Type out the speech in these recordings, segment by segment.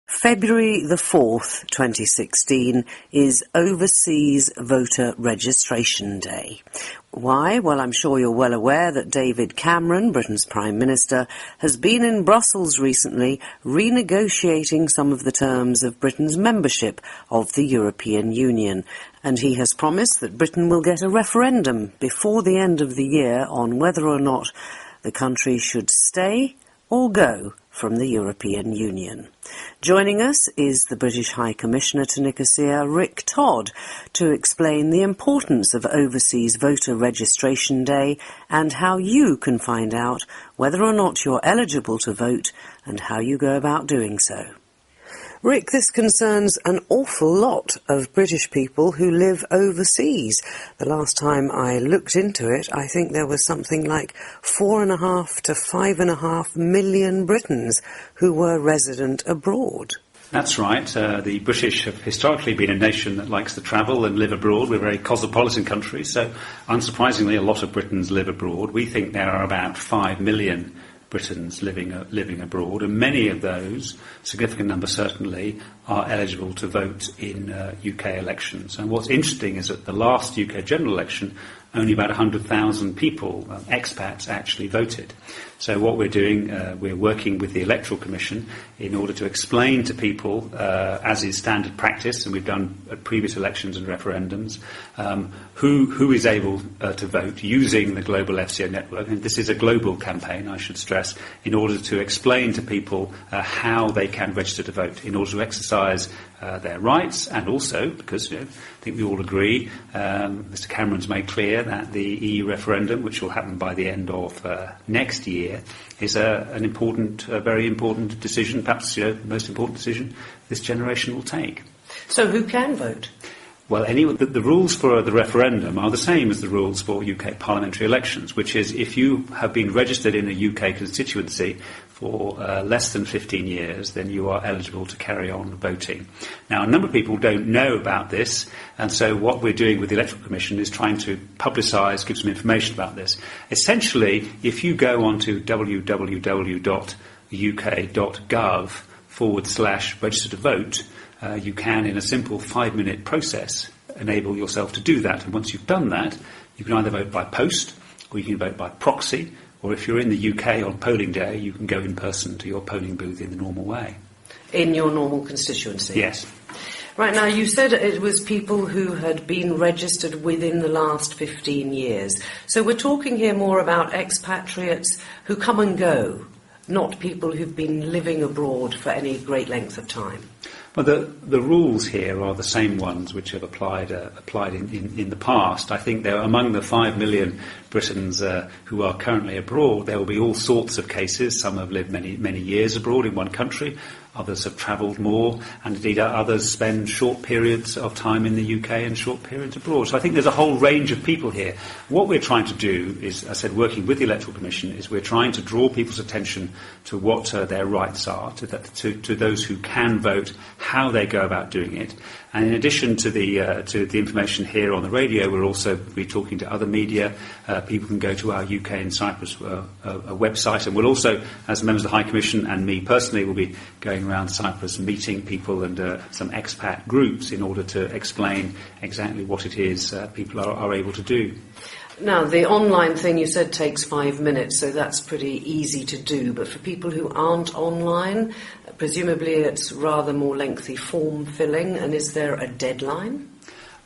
February the 4th, 2016, is Overseas Voter Registration Day. Why? Well, I'm sure you're well aware that David Cameron, Britain's Prime Minister, has been in Brussels recently renegotiating some of the terms of Britain's membership of the European Union. And he has promised that Britain will get a referendum before the end of the year on whether or not the country should stay or go from the European Union. Joining us is the British High Commissioner to Nicosia, Rick Todd, to explain the importance of Overseas Voter Registration Day and how you can find out whether or not you're eligible to vote and how you go about doing so. Rick, this concerns an awful lot of British people who live overseas. The last time I looked into it, I think there was something like 4.5 to 5.5 million Britons who were resident abroad. That's right. The British have historically been a nation that likes to travel and live abroad. We're a very cosmopolitan country, so unsurprisingly a lot of Britons live abroad. We think there are about 5 million Britons living abroad, and many of those, significant number certainly, are eligible to vote in UK elections. And what's interesting is that the last UK general election, only about 100,000 people, expats, actually voted. So what we're doing, we're working with the Electoral Commission in order to explain to people, as is standard practice, and we've done at previous elections and referendums, who is able to vote using the global FCO network. And this is a global campaign, I should stress, in order to explain to people how they can register to vote, in order to exercise their rights, and also because I think we all agree, Mr Cameron's made clear that the EU referendum, which will happen by the end of next year, is an important, very important decision, perhaps the most important decision this generation will take. So who can vote? Well, the rules for the referendum are the same as the rules for UK parliamentary elections, which is if you have been registered in a UK constituency for less than 15 years, then you are eligible to carry on voting. Now, a number of people don't know about this, and so what we're doing with the Electoral Commission is trying to publicise, give some information about this. Essentially, if you go onto www.uk.gov/register to vote, you can, in a simple 5-minute process, enable yourself to do that. And once you've done that, you can either vote by post, or you can vote by proxy, or if you're in the UK on polling day, you can go in person to your polling booth in the normal way. In your normal constituency? Yes. Right, now you said it was people who had been registered within the last 15 years. So we're talking here more about expatriates who come and go, not people who've been living abroad for any great length of time. Well, the rules here are the same ones which have applied in the past. I think there are among the 5 million Britons who are currently abroad, there will be all sorts of cases. Some have lived many years abroad in one country. Others have travelled more, and indeed others spend short periods of time in the UK and short periods abroad. So I think there's a whole range of people here. What we're trying to do is, as I said, working with the Electoral Commission, is we're trying to draw people's attention to what their rights are, to those who can vote, how they go about doing it. And in addition to the information here on the radio, we'll also be talking to other media. People can go to our UK and Cyprus website, and we'll also, as members of the High Commission and me personally, will be going around Cyprus meeting people and some expat groups in order to explain exactly what it is people are able to do. Now, the online thing you said takes 5 minutes, so that's pretty easy to do. But for people who aren't online, presumably it's rather more lengthy form filling. And is there a deadline?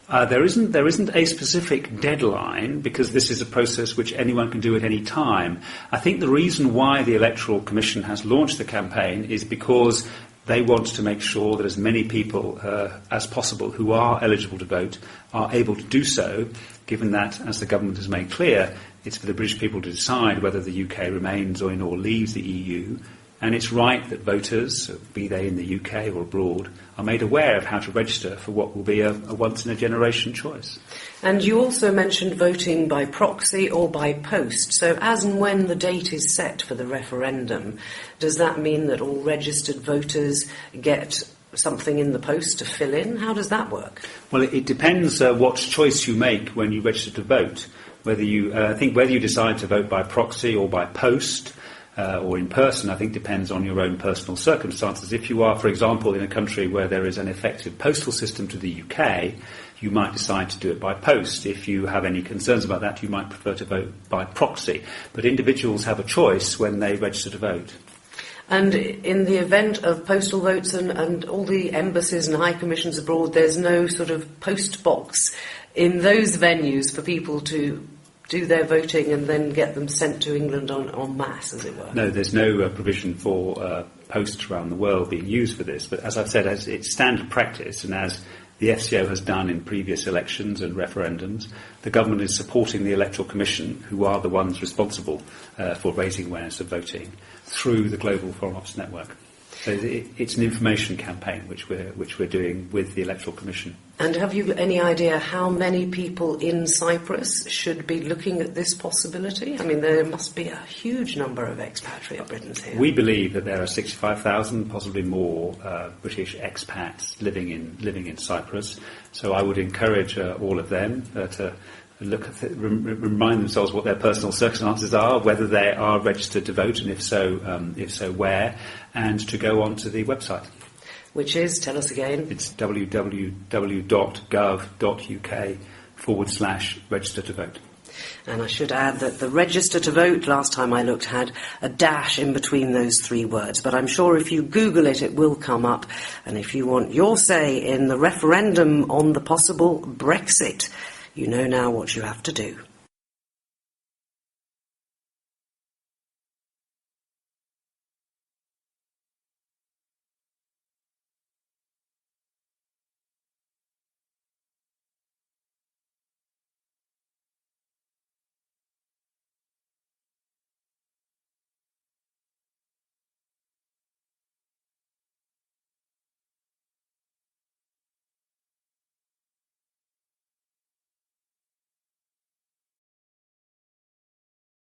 There isn't a specific deadline, because this is a process which anyone can do at any time. I think the reason why the Electoral Commission has launched the campaign is because they want to make sure that as many people as possible who are eligible to vote are able to do so, given that, as the government has made clear, it's for the British people to decide whether the UK remains or leaves the EU. And it's right that voters, be they in the UK or abroad, are made aware of how to register for what will be a once-in-a-generation choice. And you also mentioned voting by proxy or by post. So as and when the date is set for the referendum, does that mean that all registered voters get something in the post to fill in? How does that work? Well, it depends what choice you make when you register to vote. Whether you decide to vote by proxy or by post, or in person, I think depends on your own personal circumstances. If you are, for example, in a country where there is an effective postal system to the UK, you might decide to do it by post. If you have any concerns about that, you might prefer to vote by proxy. But individuals have a choice when they register to vote. And in the event of postal votes and all the embassies and high commissions abroad, there's no sort of post box in those venues for people to do their voting and then get them sent to England en masse, as it were? No, there's no provision for posts around the world being used for this. But as I've said, as it's standard practice, and as the FCO has done in previous elections and referendums, the government is supporting the Electoral Commission, who are the ones responsible for raising awareness of voting, through the Global Foreign Office Network. So it's an information campaign which we're doing with the Electoral Commission. And have you any idea how many people in Cyprus should be looking at this possibility? I mean, there must be a huge number of expatriate Britons here. We believe that there are 65,000, possibly more, British expats living in Cyprus. So I would encourage all of them to look at remind themselves what their personal circumstances are, whether they are registered to vote, and if so, where, and to go on to the website. Which is, tell us again. It's www.gov.uk/register to vote. And I should add that the register to vote, last time I looked, had a dash in between those three words. But I'm sure if you Google it, it will come up. And if you want your say in the referendum on the possible Brexit, you know now what you have to do.